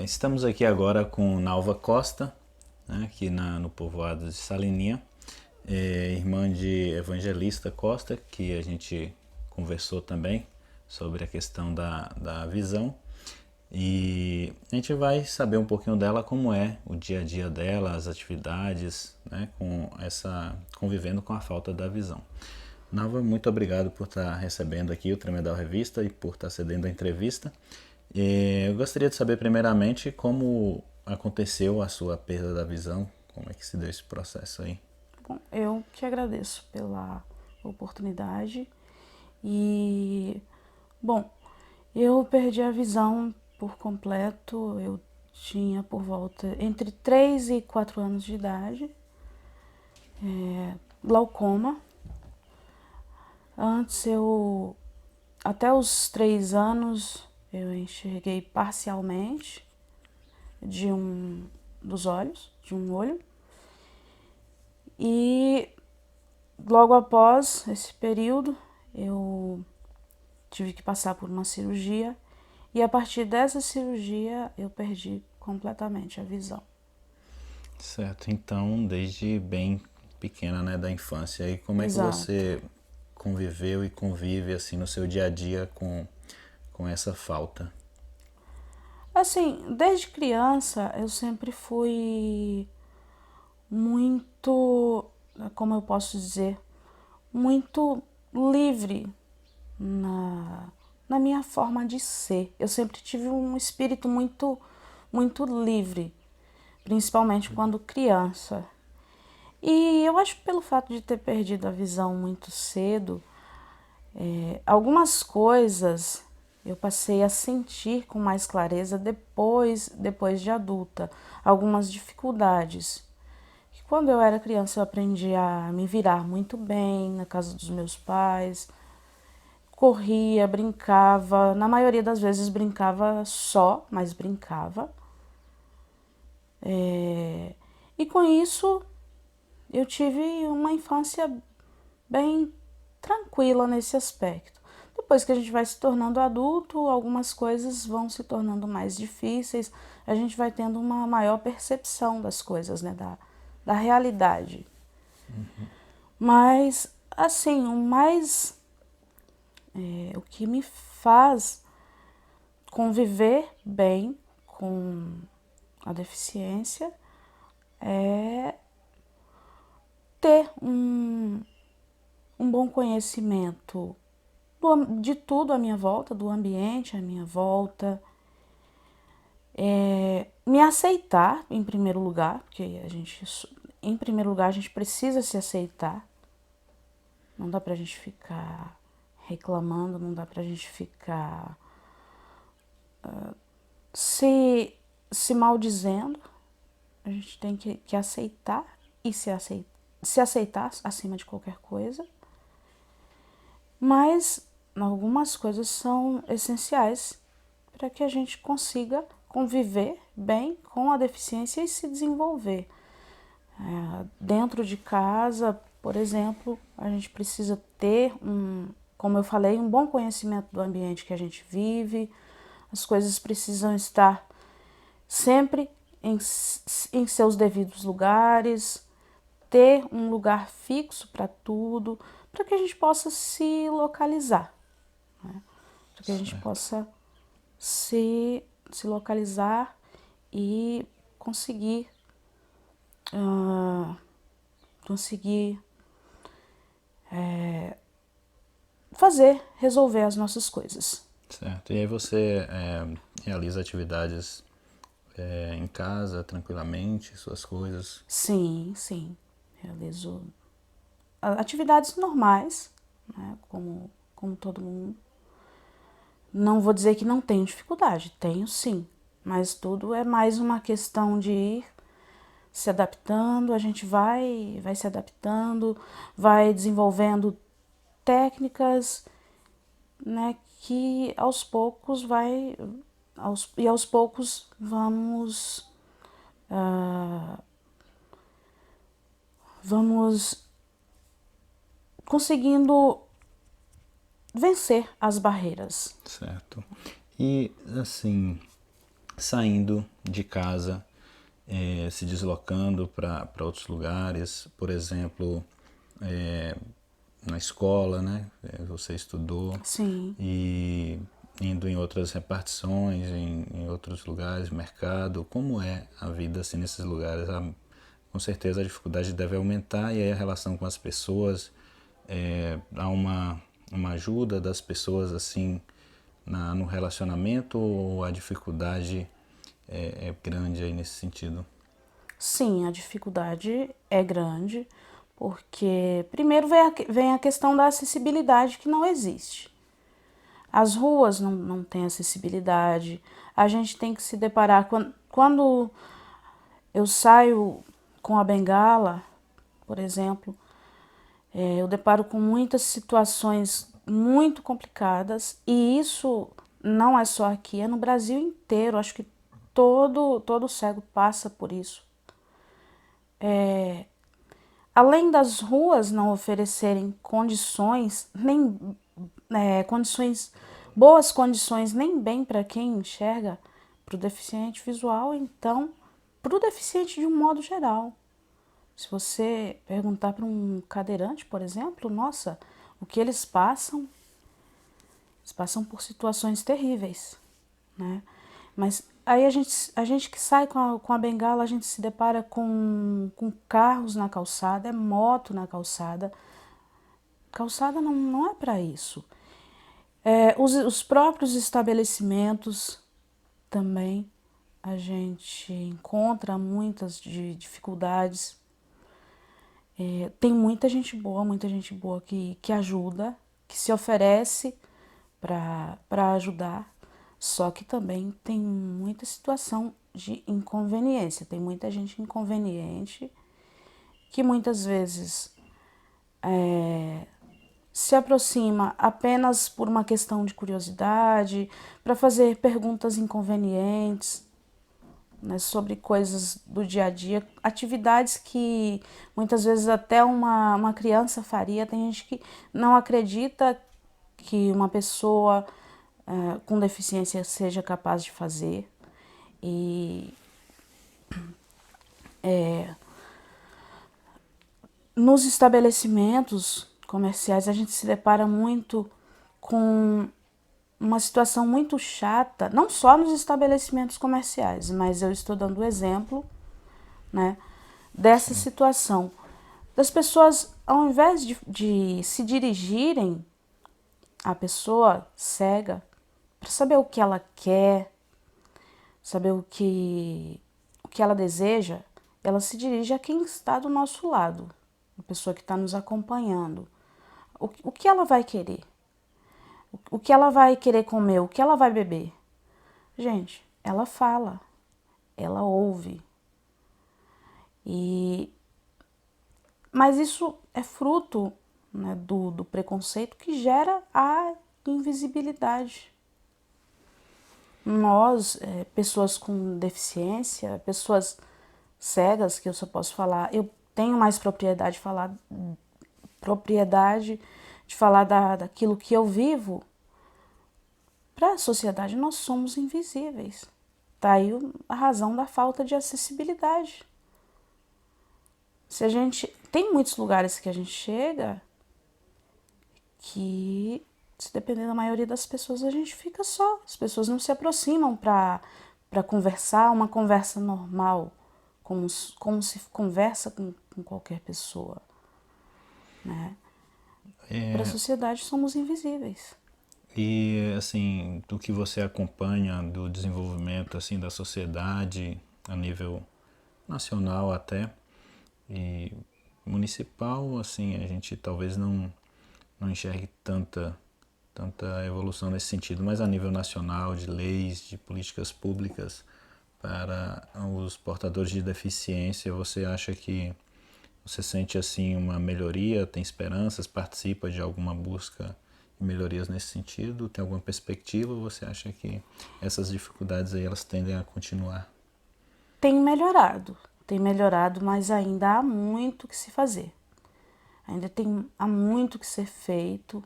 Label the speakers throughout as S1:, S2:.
S1: Estamos aqui agora com Nalva Costa, né, aqui no povoado de Salininha, irmã de Evangelista Costa, que a gente conversou também sobre a questão da visão. E a gente vai saber um pouquinho dela, como é o dia a dia dela, as atividades, né, convivendo com a falta da visão. Nalva, muito obrigado por estar recebendo aqui o Tremedal Revista e por estar cedendo a entrevista. Eu gostaria de saber primeiramente como aconteceu a sua perda da visão, como é que se deu esse processo aí.
S2: Bom, eu que agradeço pela oportunidade e, bom, eu perdi a visão por completo. Eu tinha por volta entre 3 e 4 anos de idade, glaucoma. Antes até os 3 anos, eu enxerguei parcialmente dos olhos, de um olho. E logo após esse período, eu tive que passar por uma cirurgia e a partir dessa cirurgia eu perdi completamente a visão.
S1: Certo, então desde bem pequena, né, da infância, e como é que
S2: Exato.
S1: você conviveu e convive assim no seu dia a dia com essa falta?
S2: Assim, desde criança eu sempre fui muito, como eu posso dizer, muito livre na, na minha forma de ser. Eu sempre tive um espírito muito livre, principalmente quando criança. E eu acho que pelo fato de ter perdido a visão muito cedo, algumas coisas eu passei a sentir com mais clareza depois de adulta. Algumas dificuldades. Que quando eu era criança eu aprendi a me virar muito bem na casa dos meus pais. Corria, brincava. Na maioria das vezes brincava só, mas brincava. E com isso eu tive uma infância bem tranquila nesse aspecto. Depois que a gente vai se tornando adulto, algumas coisas vão se tornando mais difíceis, a gente vai tendo uma maior percepção das coisas, né, da realidade. Mas, assim, o que me faz conviver bem com a deficiência é ter um bom conhecimento de tudo à minha volta, do ambiente à minha volta, me aceitar em primeiro lugar, porque em primeiro lugar, a gente precisa se aceitar. Não dá pra gente ficar reclamando, não dá pra gente ficar se, se maldizendo. A gente tem que aceitar e se aceitar acima de qualquer coisa. Mas algumas coisas são essenciais para que a gente consiga conviver bem com a deficiência e se desenvolver. Dentro de casa, por exemplo, a gente precisa ter como eu falei, um bom conhecimento do ambiente que a gente vive. As coisas precisam estar sempre em seus devidos lugares, ter um lugar fixo para tudo, para que a gente possa se localizar, né? Para que a gente
S1: Certo.
S2: possa se localizar e conseguir, uh, conseguir resolver as nossas coisas.
S1: Certo. E aí você realiza atividades em casa, tranquilamente, suas coisas.
S2: Sim, sim, realizo atividades normais, né, como todo mundo. Não vou dizer que não tenho dificuldade, tenho sim, mas tudo é mais uma questão de ir se adaptando, a gente vai se adaptando, vai desenvolvendo técnicas, né, que aos poucos vamos conseguindo vencer as barreiras.
S1: Certo. E assim, saindo de casa, se deslocando para outros lugares, por exemplo, na escola, né? Você estudou,
S2: Sim.
S1: e indo em outras repartições, em outros lugares, mercado. Como é a vida assim nesses lugares? Com certeza a dificuldade deve aumentar, e aí a relação com as pessoas, há uma ajuda das pessoas assim no relacionamento, ou a dificuldade é grande aí nesse sentido?
S2: Sim, a dificuldade é grande, porque primeiro vem a questão da acessibilidade que não existe. As ruas não têm acessibilidade, a gente tem que se deparar. Quando eu saio com a bengala, por exemplo, eu deparo com muitas situações muito complicadas, e isso não é só aqui, é no Brasil inteiro. Acho que todo cego passa por isso. Além das ruas não oferecerem condições, nem condições, boas condições, nem bem para quem enxerga, para o deficiente visual, então, para o deficiente de um modo geral. Se você perguntar para um cadeirante, por exemplo, nossa, o que eles passam por situações terríveis, né? Mas aí a gente que sai com a bengala, a gente se depara com carros na calçada, é moto na calçada. Calçada não é para isso. Os próprios estabelecimentos também a gente encontra muitas dificuldades. Tem muita gente boa que ajuda, que se oferece para ajudar, só que também tem muita situação de inconveniência, tem muita gente inconveniente que muitas vezes se aproxima apenas por uma questão de curiosidade, para fazer perguntas inconvenientes, né, sobre coisas do dia a dia, atividades que muitas vezes até uma criança faria. Tem gente que não acredita que uma pessoa com deficiência seja capaz de fazer. E nos estabelecimentos comerciais a gente se depara muito com uma situação muito chata, não só nos estabelecimentos comerciais, mas eu estou dando o exemplo, né, dessa
S1: Sim.
S2: situação das pessoas, ao invés de se dirigirem à pessoa cega para saber o que ela quer, saber o que ela deseja, ela se dirige a quem está do nosso lado, a pessoa que está nos acompanhando. O que ela vai querer? O que ela vai querer comer? O que ela vai beber? Gente, ela fala, ela ouve. Mas isso é fruto, né, do preconceito que gera a invisibilidade. Nós, pessoas com deficiência, pessoas cegas, que eu só posso falar, eu tenho mais propriedade de falar daquilo que eu vivo. Para a sociedade, nós somos invisíveis. Tá aí a razão da falta de acessibilidade. Se a gente tem muitos lugares que a gente chega que, se depender da maioria das pessoas, a gente fica só. As pessoas não se aproximam para conversar, uma conversa normal, como se conversa com qualquer pessoa, né? Para a sociedade somos invisíveis.
S1: E assim, do que você acompanha do desenvolvimento assim da sociedade a nível nacional até e municipal, assim, a gente talvez não enxergue tanta evolução nesse sentido, mas a nível nacional, de leis, de políticas públicas para os portadores de deficiência, você sente assim uma melhoria, tem esperanças, participa de alguma busca de melhorias nesse sentido? Tem alguma perspectiva, ou você acha que essas dificuldades aí elas tendem a continuar?
S2: Tem melhorado, mas ainda há muito que se fazer. Há muito que ser feito.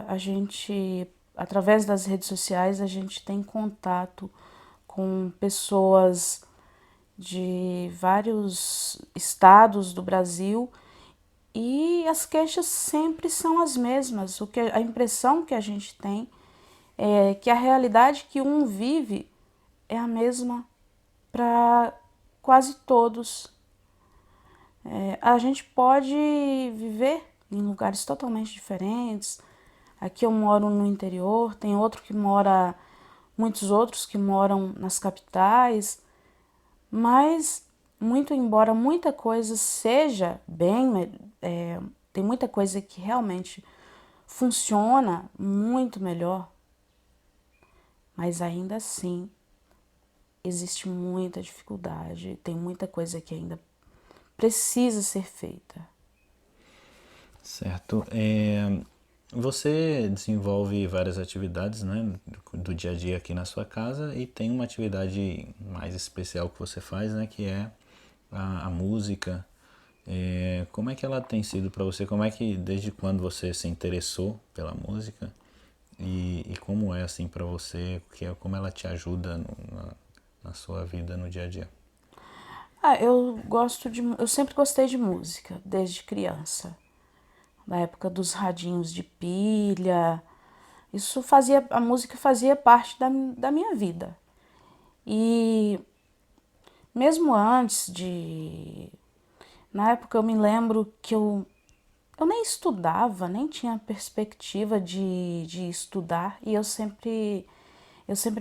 S2: A gente, através das redes sociais, a gente tem contato com pessoas de vários estados do Brasil e as queixas sempre são as mesmas. A impressão que a gente tem é que a realidade que um vive é a mesma para quase todos. A gente pode viver em lugares totalmente diferentes. Aqui eu moro no interior, tem muitos outros que moram nas capitais, mas muito embora muita coisa seja tem muita coisa que realmente funciona muito melhor, mas ainda assim existe muita dificuldade, tem muita coisa que ainda precisa ser feita.
S1: Certo. Você desenvolve várias atividades, né, do dia a dia aqui na sua casa e tem uma atividade mais especial que você faz, né, que é a música. Como é que ela tem sido para você? Desde quando você se interessou pela música e como é assim para você? Como ela te ajuda na sua vida no dia a dia?
S2: Eu sempre gostei de música desde criança. Na época dos radinhos de pilha, a música fazia parte da minha vida. E mesmo na época eu me lembro que eu nem estudava, nem tinha perspectiva de estudar, e eu sempre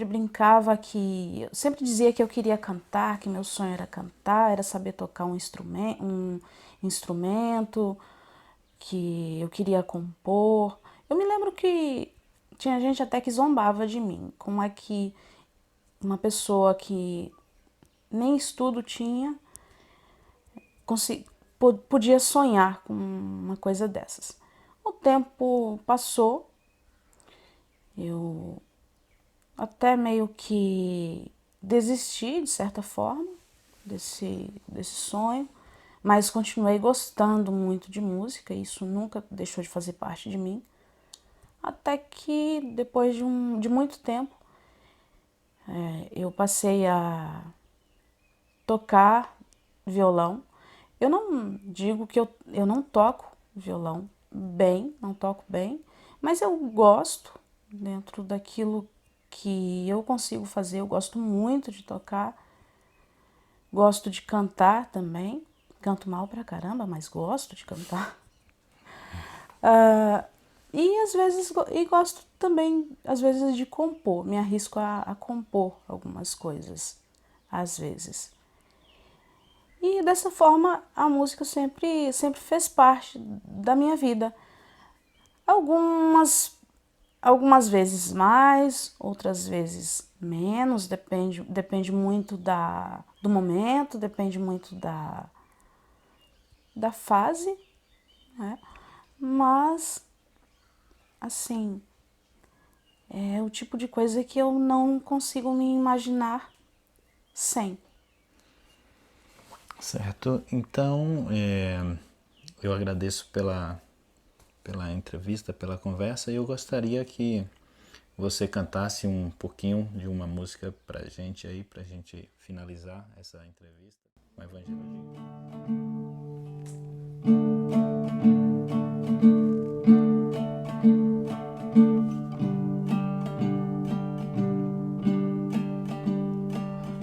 S2: brincava eu sempre dizia que eu queria cantar, que meu sonho era cantar, era saber tocar um instrumento, que eu queria compor. Eu me lembro que tinha gente até que zombava de mim. Como é que uma pessoa que nem estudo tinha podia sonhar com uma coisa dessas? O tempo passou, eu até meio que desisti, de certa forma, desse sonho, mas continuei gostando muito de música, e isso nunca deixou de fazer parte de mim, até que depois de muito tempo eu passei a tocar violão. Eu não digo que eu não toco violão bem, não toco bem, mas eu gosto dentro daquilo que eu consigo fazer. Eu gosto muito de tocar, gosto de cantar também. Canto mal pra caramba, mas gosto de cantar. E às vezes gosto também, às vezes, de compor. Me arrisco a compor algumas coisas, às vezes. E dessa forma a música sempre fez parte da minha vida. Algumas vezes mais, outras vezes menos, depende muito do momento, depende muito da fase, né? Mas, assim, é o tipo de coisa que eu não consigo me imaginar sem.
S1: Certo. Então, eu agradeço pela entrevista, pela conversa, e eu gostaria que você cantasse um pouquinho de uma música pra gente finalizar essa entrevista com a Evangelogia.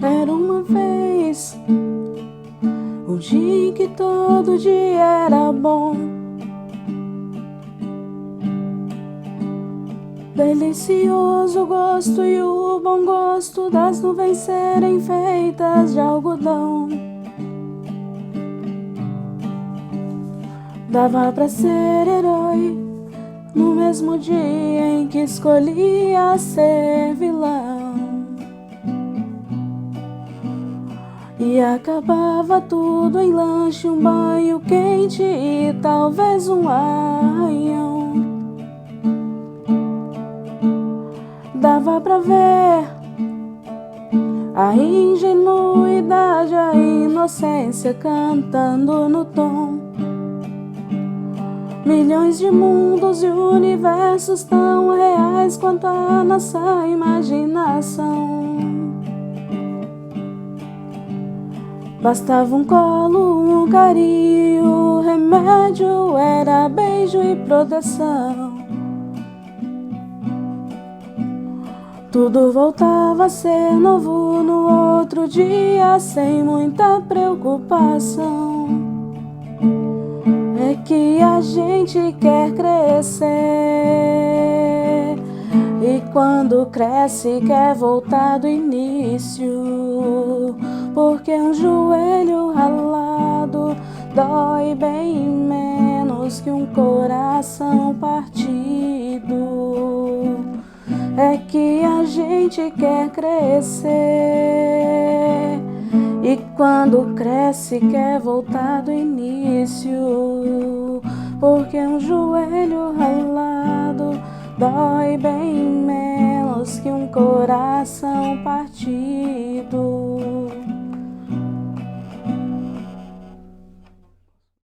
S2: Era uma vez um dia em que todo dia era bom, delicioso o gosto e o bom gosto das nuvens serem feitas de algodão. Dava pra ser herói no mesmo dia em que escolhia ser vilão. E acabava tudo em lanche, um banho quente e talvez um arranhão. Dava pra ver a ingenuidade, a inocência cantando no tom. Milhões de mundos e universos tão reais quanto a nossa imaginação. Bastava um colo, um carinho, o remédio era beijo e proteção. Tudo voltava a ser novo no outro dia, sem muita preocupação. É que a gente quer crescer, e quando cresce quer voltar do início, porque um joelho ralado dói bem menos que um coração partido. É que a gente quer crescer, e quando cresce quer voltar do início, porque um joelho ralado dói bem menos que um coração partido.